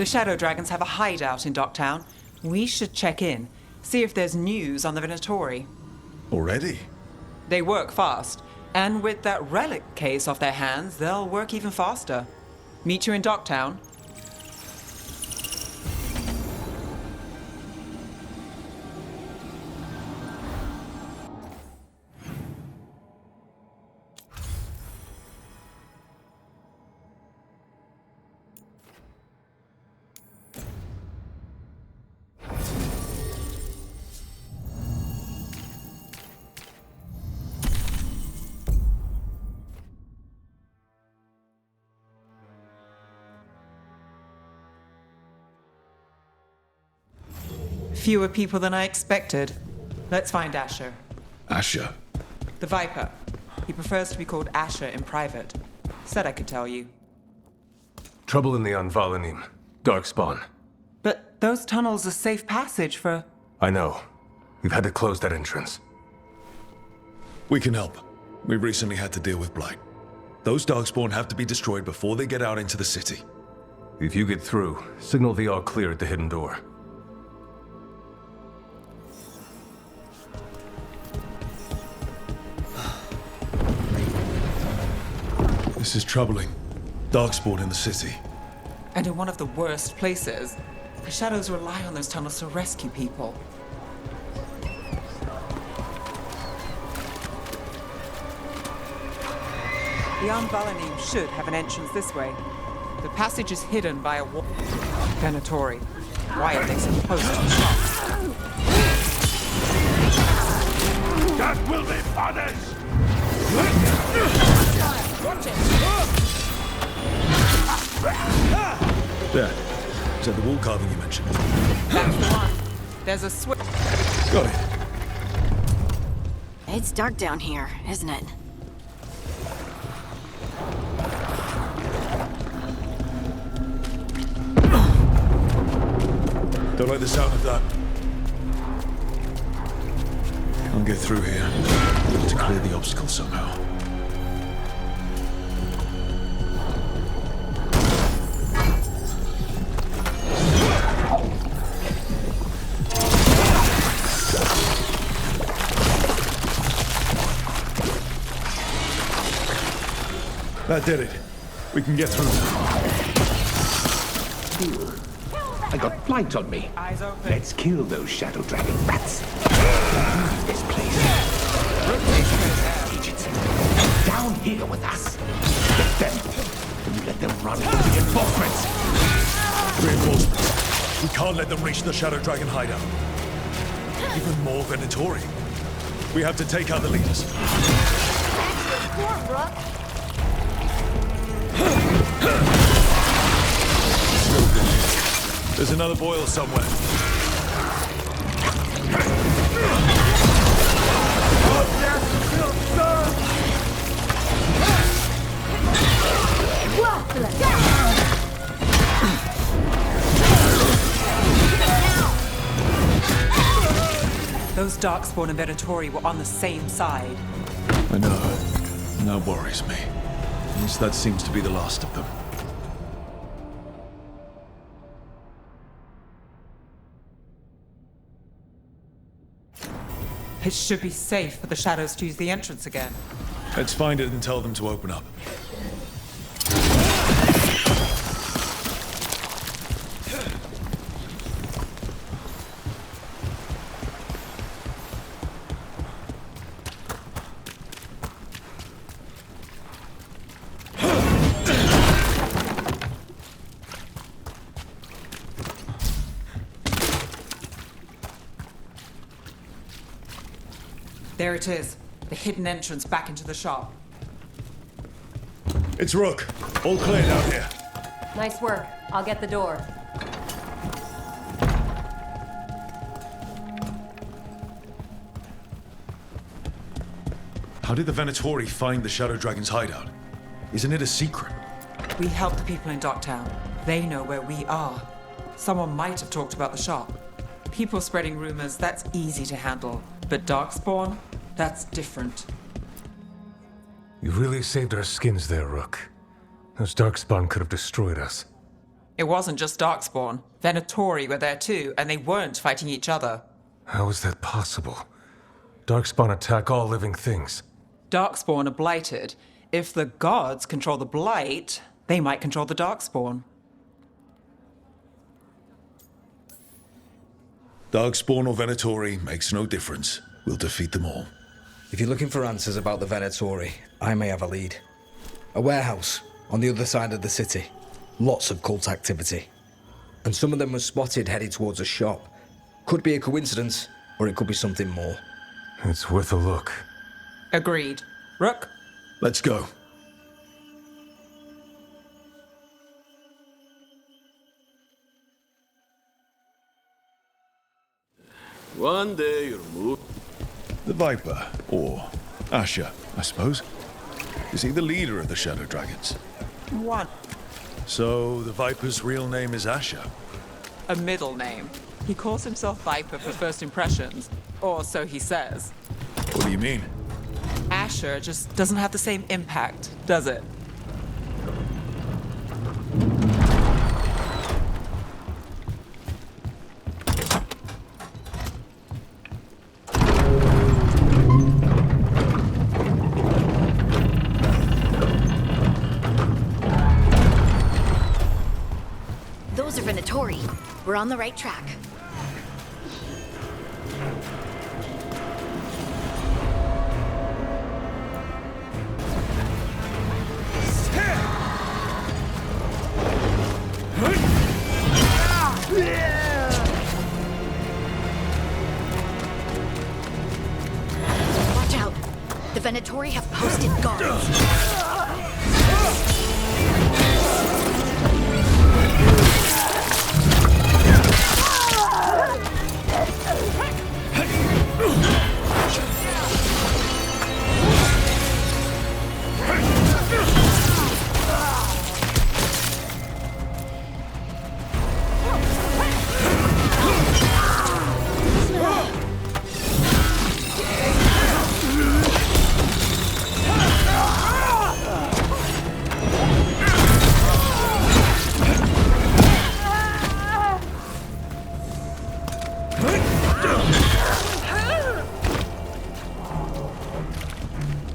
The Shadow Dragons have a hideout in Docktown. We should check in, see if there's news on the Venatori. Already? They work fast, and with that relic case off their hands, they'll work even faster. Meet you in Docktown. Fewer people than I expected. Let's find Asher. Asher? The Viper. He prefers to be called Asher in private. Said I could tell you. Trouble in the Anvalanim. Darkspawn. But those tunnels are safe passage for... I know. We've had to close that entrance. We can help. We recently had to deal with Blight. Those Darkspawn have to be destroyed before they get out into the city. If you get through, signal the all clear at the hidden door. This is troubling. Darkspawn in the city. And in one of the worst places. The Shadows rely on those tunnels to rescue people. The Anvalanim should have an entrance this way. The passage is hidden by a wall. Venatori. Why are they so close to the shop? That will be punished! Watch it! There. Is that the wall carving you mentioned? That's the one. There's a switch. Got it. It's dark down here, isn't it? Don't like the sound of that. Can't get through here. Got to clear the obstacle somehow. That did it. We can get through now. I got blight on me. Eyes open. Let's kill those shadow dragon rats. This place. Agents. Down here with us. Get them. And you let them run into reinforcements. Reinforcements. We can't let them reach the Shadow Dragon hideout. Even more Venatori. We have to take out the leaders. There's another boil somewhere. Those Darkspawn and Venatori were on the same side. I know. And that worries me. At least that seems to be the last of them. It should be safe for the Shadows to use the entrance again. Let's find it and tell them to open up. There it is. The hidden entrance back into the shop. It's Rook. All clear down here. Nice work. I'll get the door. How did the Venatori find the Shadow Dragon's hideout? Isn't it a secret? We help the people in Docktown. They know where we are. Someone might have talked about the shop. People spreading rumors, that's easy to handle. But Darkspawn? That's different. You really saved our skins there, Rook. Those Darkspawn could have destroyed us. It wasn't just Darkspawn. Venatori were there too, and they weren't fighting each other. How is that possible? Darkspawn attack all living things. Darkspawn are blighted. If the gods control the blight, they might control the Darkspawn. Darkspawn or Venatori makes no difference. We'll defeat them all. If you're looking for answers about the Venatori, I may have a lead. A warehouse on the other side of the city. Lots of cult activity. And some of them were spotted headed towards a shop. Could be a coincidence, or it could be something more. It's worth a look. Agreed. Rook? Let's go. One day you'll move. The Viper, or Asher, I suppose. Is he the leader of the Shadow Dragons? One. So the Viper's real name is Asher. A middle name. He calls himself Viper for first impressions, or so he says. What do you mean? Asher just doesn't have the same impact, does it? Those are Venatori. We're on the right track. Watch out. The Venatori have posted guards.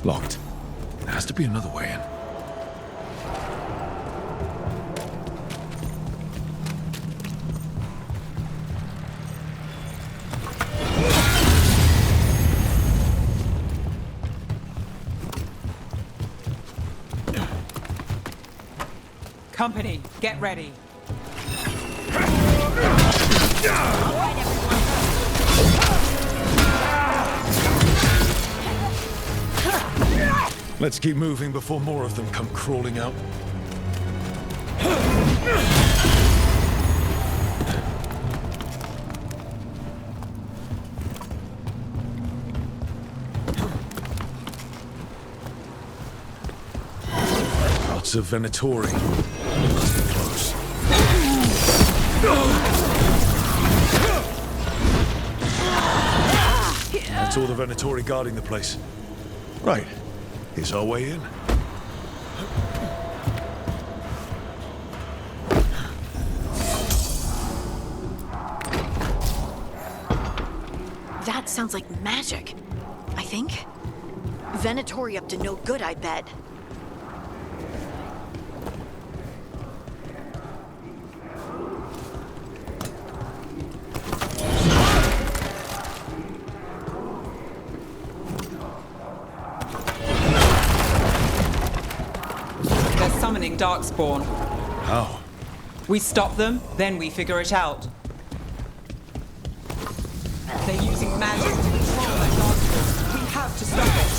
Locked. There has to be another way in. Company, get ready. Let's keep moving before more of them come crawling out. Lots of Venatori. Close. That's all the Venatori guarding the place. Right. Here's our way in. That sounds like magic, I think. Venatori up to no good, I bet. They're summoning Darkspawn. How? We stop them, then we figure it out. They're using magic to control that Darkspawn. We have to stop it.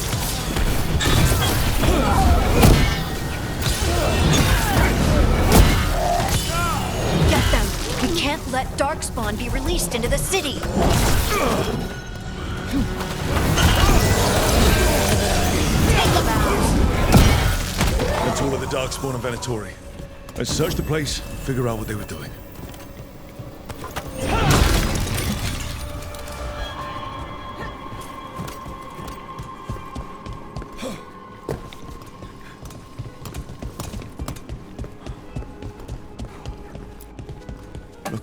Get them! We can't let Darkspawn be released into the city! Take them out! That's all of the Darkspawn and Venatori. Let's search the place, figure out what they were doing.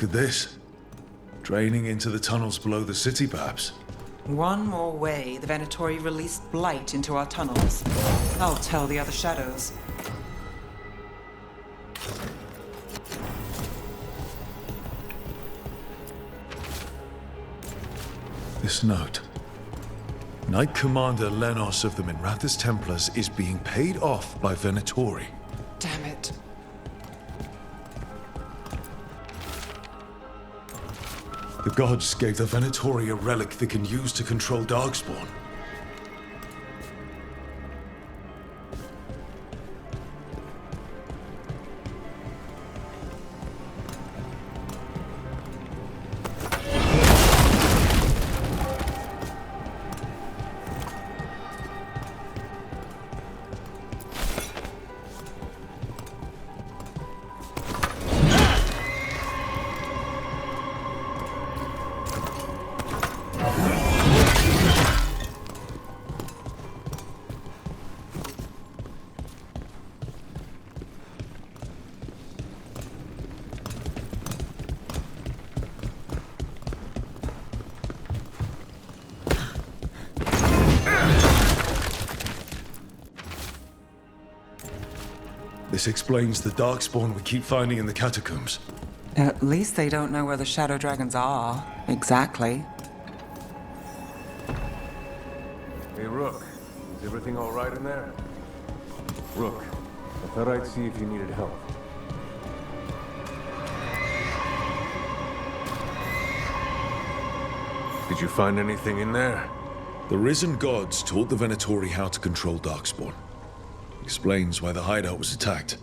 Look at this. Draining into the tunnels below the city, perhaps. One more way the Venatori released blight into our tunnels. I'll tell the other shadows. This note. Knight Commander Lenos of the Minrathous Templars is being paid off by Venatori. Damn it. The gods gave the Venatori a relic they can use to control Darkspawn. This explains the Darkspawn we keep finding in the catacombs. At least they don't know where the Shadow Dragons are. Exactly. Hey, Rook. Is everything all right in there? Rook, I thought I'd see if you needed help. Did you find anything in there? The risen gods taught the Venatori how to control Darkspawn. Explains why the hideout was attacked.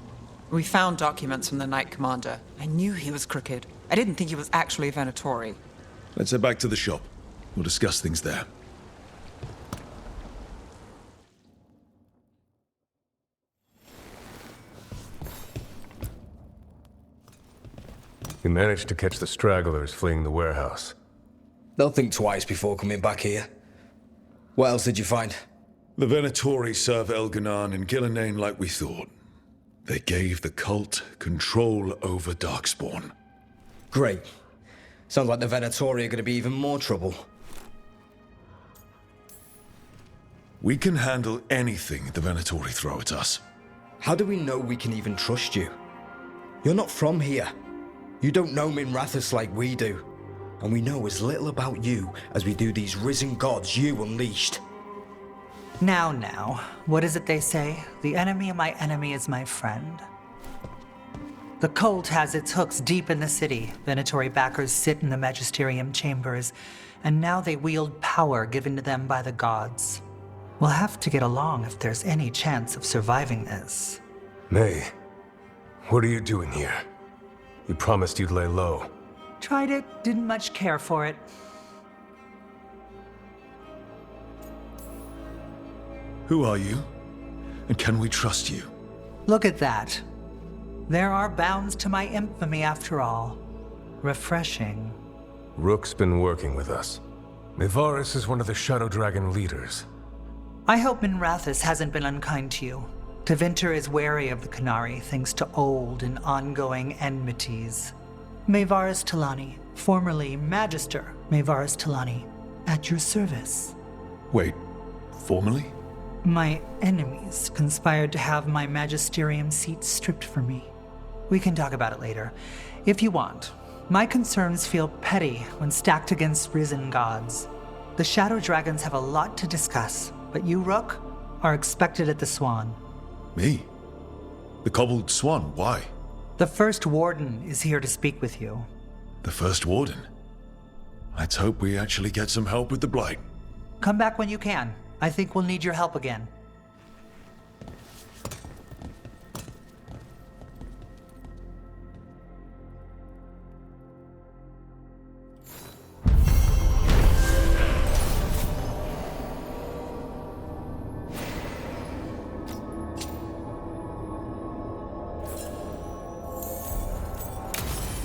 We found documents from the Knight Commander. I knew he was crooked. I didn't think he was actually a Venatori. Let's head back to the shop. We'll discuss things there. You managed to catch the stragglers fleeing the warehouse. They'll think twice before coming back here. What else did you find? The Venatori serve Elganan and Gillenane like we thought. They gave the cult control over Darkspawn. Great. Sounds like the Venatori are going to be even more trouble. We can handle anything the Venatori throw at us. How do we know we can even trust you? You're not from here. You don't know Minrathous like we do. And we know as little about you as we do these risen gods you unleashed. Now, what is it they say? The enemy of my enemy is my friend. The cult has its hooks deep in the city. Venatori backers sit in the magisterium chambers, and now they wield power given to them by the gods. We'll have to get along if there's any chance of surviving this. May, what are you doing here? You promised you'd lay low. Tried it, didn't much care for it. Who are you? And can we trust you? Look at that. There are bounds to my infamy after all. Refreshing. Rook's been working with us. Mevaris is one of the Shadow Dragon leaders. I hope Minrathous hasn't been unkind to you. Tevinter is wary of the Canary thanks to old and ongoing enmities. Mevaris Talani, formerly Magister Mevaris Talani, at your service. Wait, formally? My enemies conspired to have my magisterium seat stripped from me. We can talk about it later, if you want. My concerns feel petty when stacked against risen gods. The Shadow Dragons have a lot to discuss, but you, Rook, are expected at the Swan. Me? The Cobbled Swan, why? The First Warden is here to speak with you. The First Warden? Let's hope we actually get some help with the Blight. Come back when you can. I think we'll need your help again.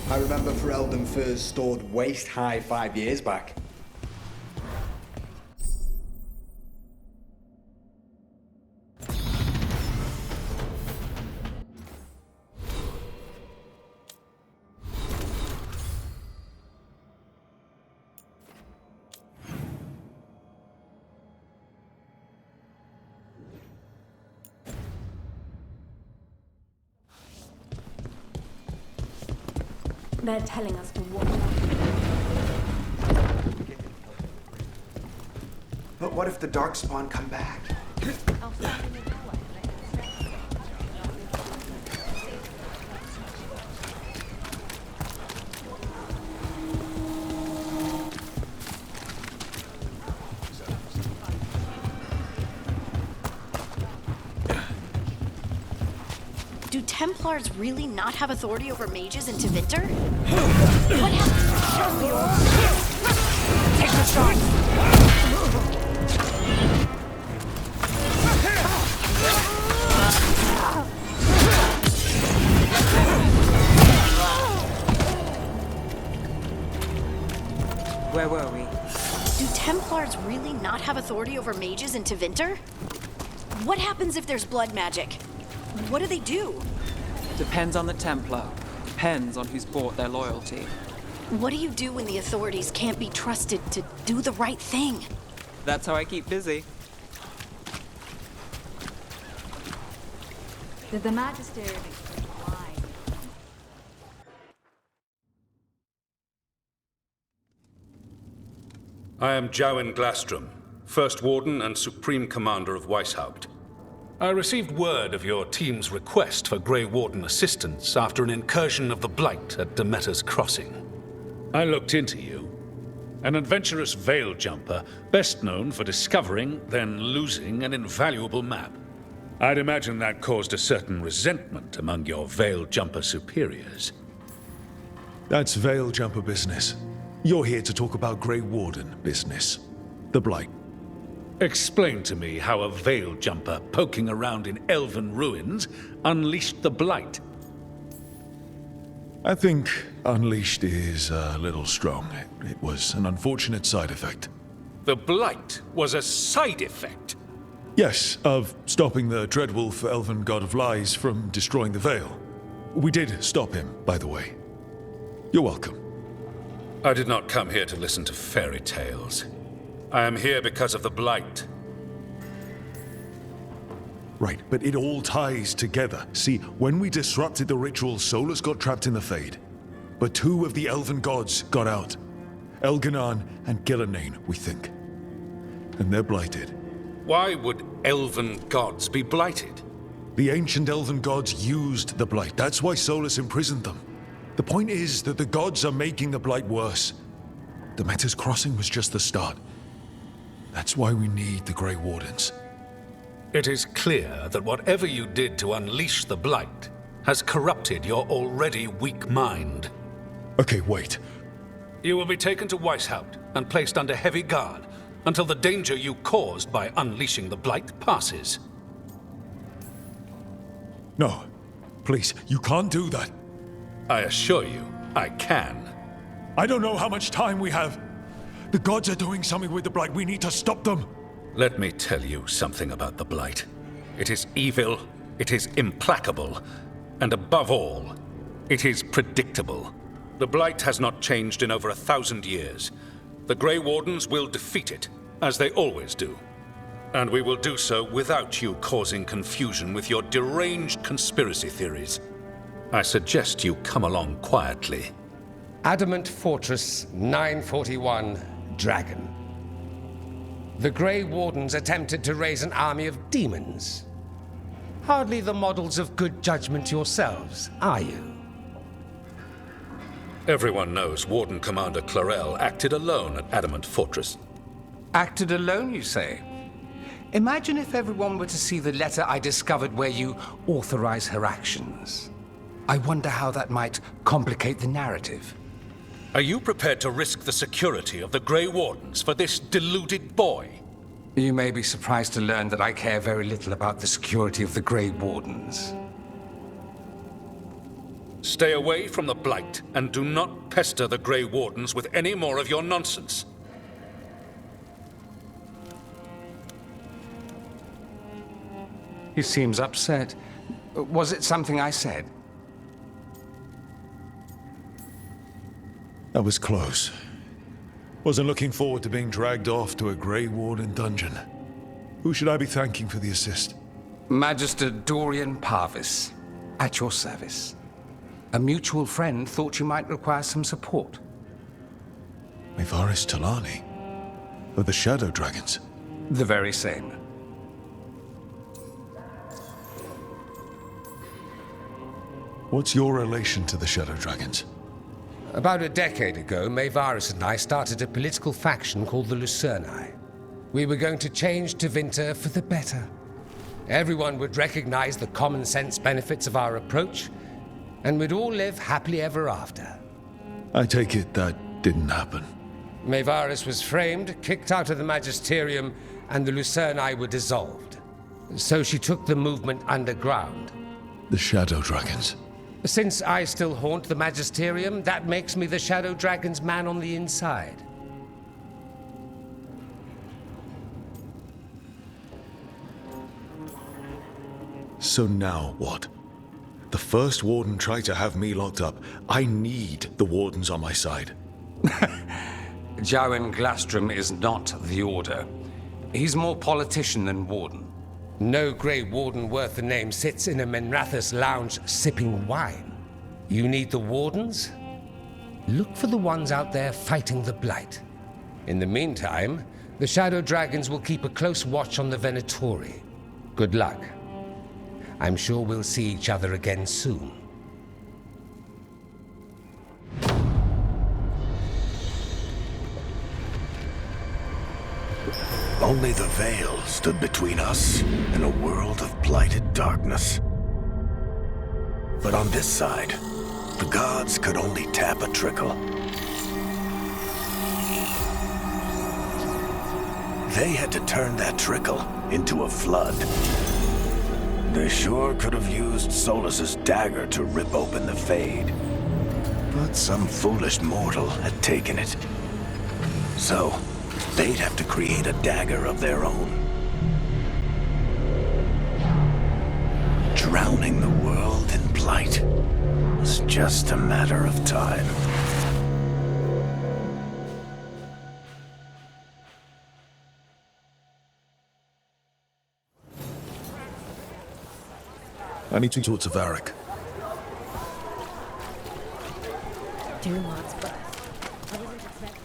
I remember Ferelden first stored waist-high 5 years back. They're telling us to watch out. But what if the Darkspawn come back? Do Templars really not have authority over mages in Tevinter? What happened? Take the shot! Where were we? Do Templars really not have authority over mages in Tevinter? What happens if there's blood magic? What do they do? Depends on the Templar. Depends on who's bought their loyalty. What do you do when the authorities can't be trusted to do the right thing? That's how I keep busy. Did the Magisterium explain why? I am Jowen Glastrom, First Warden and Supreme Commander of Weishaupt. I received word of your team's request for Grey Warden assistance after an incursion of the Blight at Demeter's Crossing. I looked into you. An adventurous veil jumper, best known for discovering, then losing an invaluable map. I'd imagine that caused a certain resentment among your veil jumper superiors. That's Veil Jumper business. You're here to talk about Grey Warden business. The Blight. Explain to me how a veil jumper poking around in elven ruins unleashed the Blight. I think unleashed is a little strong. It was an unfortunate side effect. The Blight was a side effect? Yes, of stopping the Dreadwolf Elven God of Lies from destroying the Veil. We did stop him, by the way. You're welcome. I did not come here to listen to fairy tales. I am here because of the Blight. Right, but it all ties together. See, when we disrupted the ritual, Solus got trapped in the Fade. But two of the Elven gods got out. Elganan and Gillenane, we think. And they're blighted. Why would Elven gods be blighted? The ancient Elven gods used the Blight. That's why Solus imprisoned them. The point is that the gods are making the Blight worse. Demeter's Crossing was just the start. That's why we need the Grey Wardens. It is clear that whatever you did to unleash the Blight has corrupted your already weak mind. Okay, wait. You will be taken to Weishaupt and placed under heavy guard until the danger you caused by unleashing the Blight passes. No. Please, you can't do that. I assure you, I can. I don't know how much time we have. The gods are doing something with the Blight. We need to stop them. Let me tell you something about the Blight. It is evil, it is implacable, and above all, it is predictable. The Blight has not changed in over 1,000 years. The Grey Wardens will defeat it, as they always do. And we will do so without you causing confusion with your deranged conspiracy theories. I suggest you come along quietly. Adamant Fortress 941, Dragon. The Grey Wardens attempted to raise an army of demons. Hardly the models of good judgment yourselves, are you? Everyone knows Warden Commander Clarel acted alone at Adamant Fortress. Acted alone, you say? Imagine if everyone were to see the letter I discovered where you authorize her actions. I wonder how that might complicate the narrative. Are you prepared to risk the security of the Grey Wardens for this deluded boy? You may be surprised to learn that I care very little about the security of the Grey Wardens. Stay away from the Blight, and do not pester the Grey Wardens with any more of your nonsense. He seems upset. Was it something I said? That was close. Wasn't looking forward to being dragged off to a Grey Warden dungeon. Who should I be thanking for the assist? Magister Dorian Parvis, at your service. A mutual friend thought you might require some support. Mevaris Talani? Of the Shadow Dragons? The very same. What's your relation to the Shadow Dragons? About a decade ago, Mevaris and I started a political faction called the Lucerni. We were going to change Tevinter for the better. Everyone would recognize the common sense benefits of our approach, and we'd all live happily ever after. I take it that didn't happen. Mevaris was framed, kicked out of the Magisterium, and the Lucerni were dissolved. So she took the movement underground. The Shadow Dragons. Since I still haunt the Magisterium, that makes me the Shadow Dragon's man on the inside. So now what? The First Warden tried to have me locked up. I need the Wardens on my side. Jowen Glastrom is not the Order. He's more politician than Warden. No Grey Warden worth the name sits in a Menrathus lounge sipping wine. You need the Wardens? Look for the ones out there fighting the Blight. In the meantime, the Shadow Dragons will keep a close watch on the Venatori. Good luck. I'm sure we'll see each other again soon. Only the veil stood between us and a world of blighted darkness. But on this side, the gods could only tap a trickle. They had to turn that trickle into a flood. They sure could have used Solus's dagger to rip open the Fade. But some foolish mortal had taken it. So, they'd have to create a dagger of their own. Drowning the world in blight was just a matter of time. I need to talk to Varric. Dumont first. I wasn't expecting.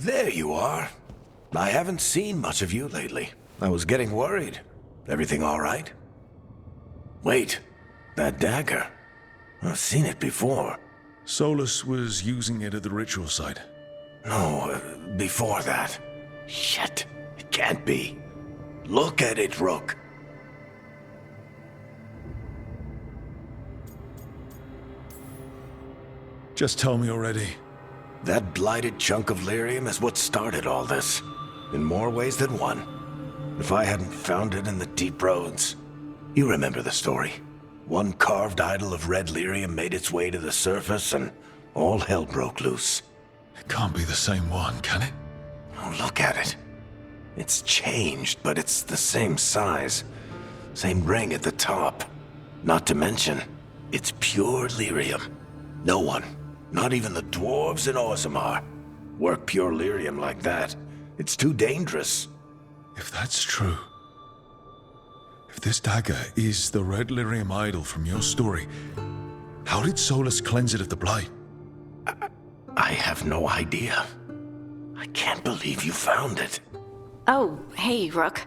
There you are. I haven't seen much of you lately. I was getting worried. Everything all right? Wait, that dagger. I've seen it before. Solus was using it at the ritual site. No, before that. Shit, it can't be. Look at it, Rook. Just tell me already. That blighted chunk of lyrium is what started all this. In more ways than one. If I hadn't found it in the deep roads. You remember the story. One carved idol of red lyrium made its way to the surface and all hell broke loose. It can't be the same one, can it? Oh, look at it. It's changed, but it's the same size. Same ring at the top. Not to mention, it's pure lyrium. No one, not even the dwarves in Orzammar, work pure lyrium like that. It's too dangerous. If that's true, if this dagger is the red lyrium idol from your story, how did Solus cleanse it of the blight? I have no idea. I can't believe you found it. Oh, hey, Rook.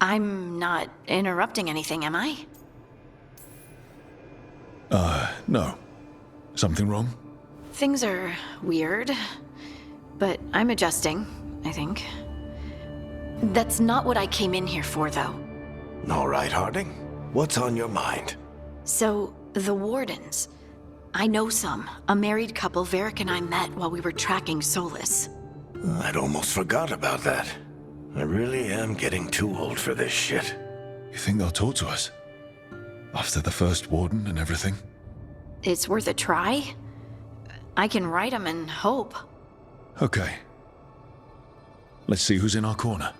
I'm not interrupting anything, am I? No. Something wrong? Things are weird, but I'm adjusting, I think. That's not what I came in here for, though. All right, Harding. What's on your mind? So, the Wardens. I know some. A married couple Varric and I met while we were tracking Solus. I'd almost forgot about that. I really am getting too old for this shit. You think they'll talk to us? After the first warden and everything? It's worth a try. I can write them and hope. Okay. Let's see who's in our corner.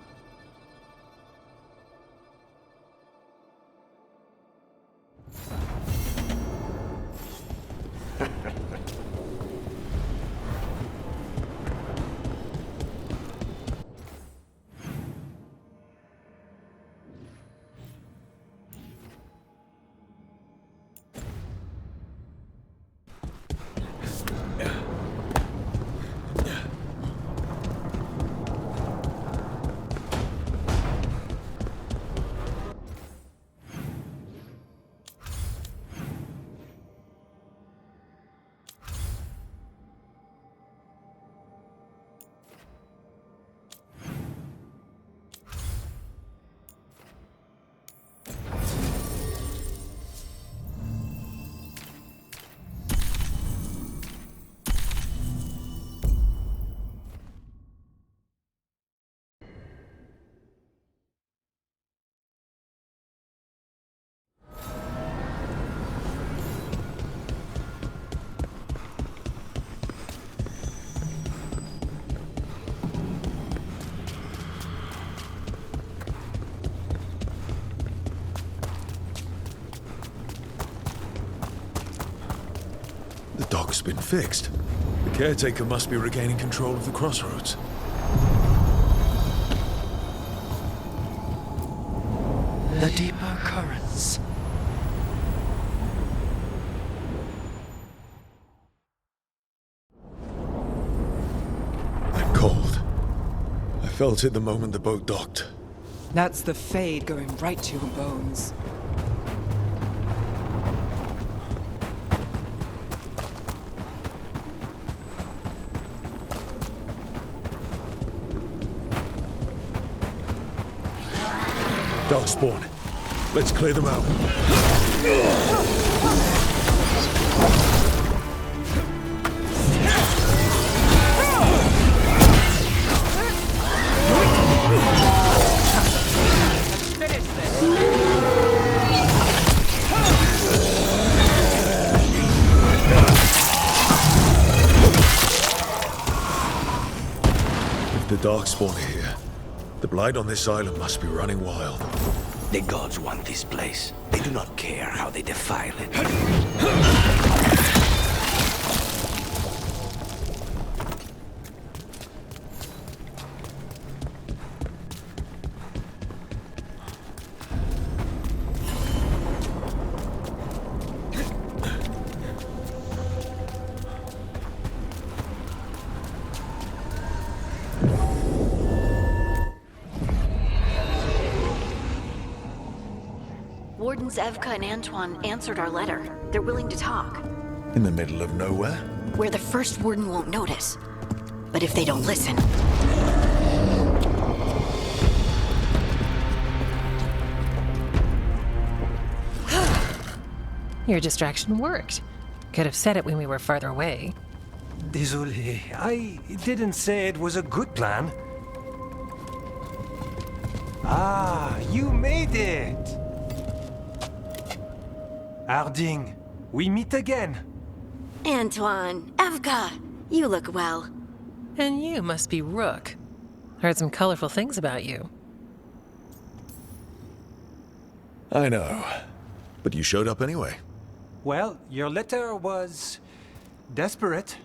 The dock's been fixed. The caretaker must be regaining control of the crossroads. The deeper currents. I'm cold. I felt it the moment the boat docked. That's the Fade going right to your bones. Darkspawn. Let's clear them out. If the Darkspawn are here, the blight on this island must be running wild. The gods want this place. They do not care how they defile it. Wardens Evka and Antoine answered our letter. They're willing to talk. In the middle of nowhere? Where the first warden won't notice. But if they don't listen... Your distraction worked. Could have said it when we were farther away. Désolé, I didn't say it was a good plan. Ah, you made it! Harding, we meet again. Antoine, Evka, you look well. And you must be Rook. Heard some colorful things about you. I know. But you showed up anyway. Well, your letter was desperate.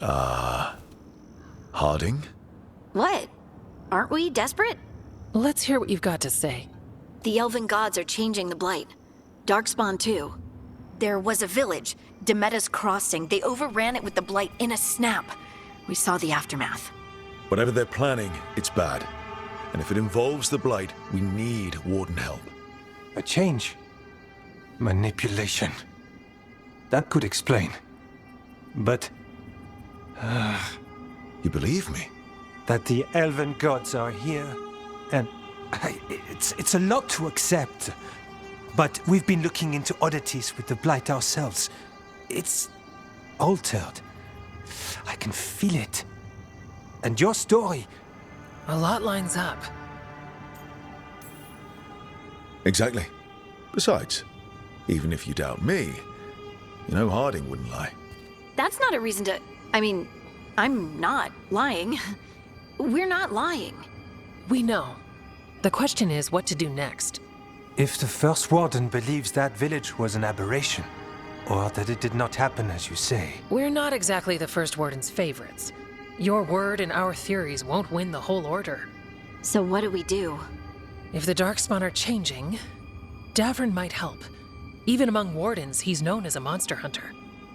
Harding? What? Aren't we desperate? Let's hear what you've got to say. The elven gods are changing the Blight. Darkspawn too. There was a village, Demeta's Crossing. They overran it with the Blight in a snap. We saw the aftermath. Whatever they're planning, it's bad. And if it involves the Blight, we need Warden help. A change. Manipulation. That could explain. But... You believe me? That the elven gods are here, and it's a lot to accept. But we've been looking into oddities with the Blight ourselves. It's altered. I can feel it. And your story... A lot lines up. Exactly. Besides, even if you doubt me, you know Harding wouldn't lie. That's not a reason to... I mean, I'm not lying. We're not lying. We know. The question is what to do next. If the First Warden believes that village was an aberration, or that it did not happen as you say... We're not exactly the First Warden's favorites. Your word and our theories won't win the whole order. So what do we do? If the Darkspawn are changing, Davrin might help. Even among Wardens, he's known as a monster hunter.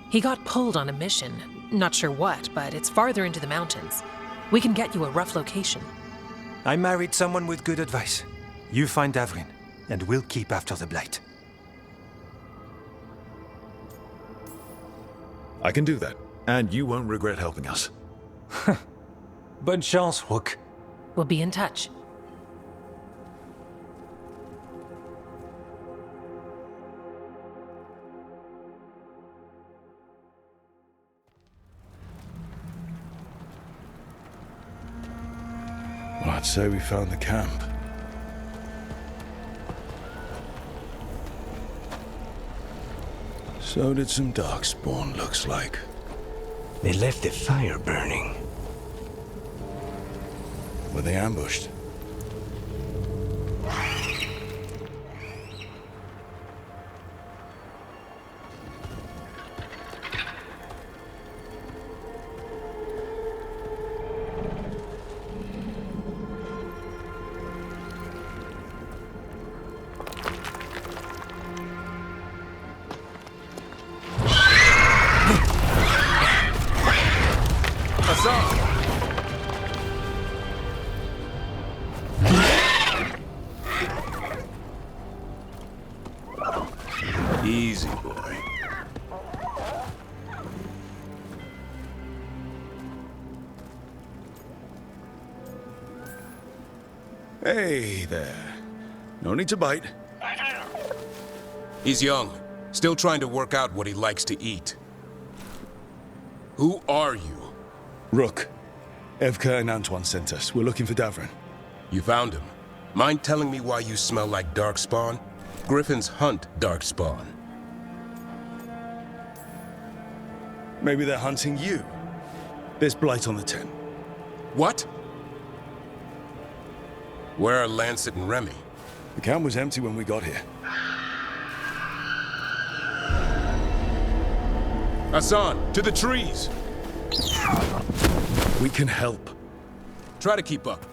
He got pulled on a mission. Not sure what, but it's farther into the mountains. We can get you a rough location. I married someone with good advice. You find Davrin, and we'll keep after the Blight. I can do that, and you won't regret helping us. Bonne chance, Rook. We'll be in touch. Well, I'd say we found the camp. So did some Darkspawn, looks like. They left the fire burning. Were they ambushed? Easy, boy. Hey there. No need to bite. He's young. Still trying to work out what he likes to eat. Who are you? Rook. Evka and Antoine sent us. We're looking for Davrin. You found him. Mind telling me why you smell like Darkspawn? Griffins hunt Darkspawn. Maybe they're hunting you. There's Blight on the tent. What? Where are Lancet and Remy? The camp was empty when we got here. Hassan, to the trees! We can help. Try to keep up.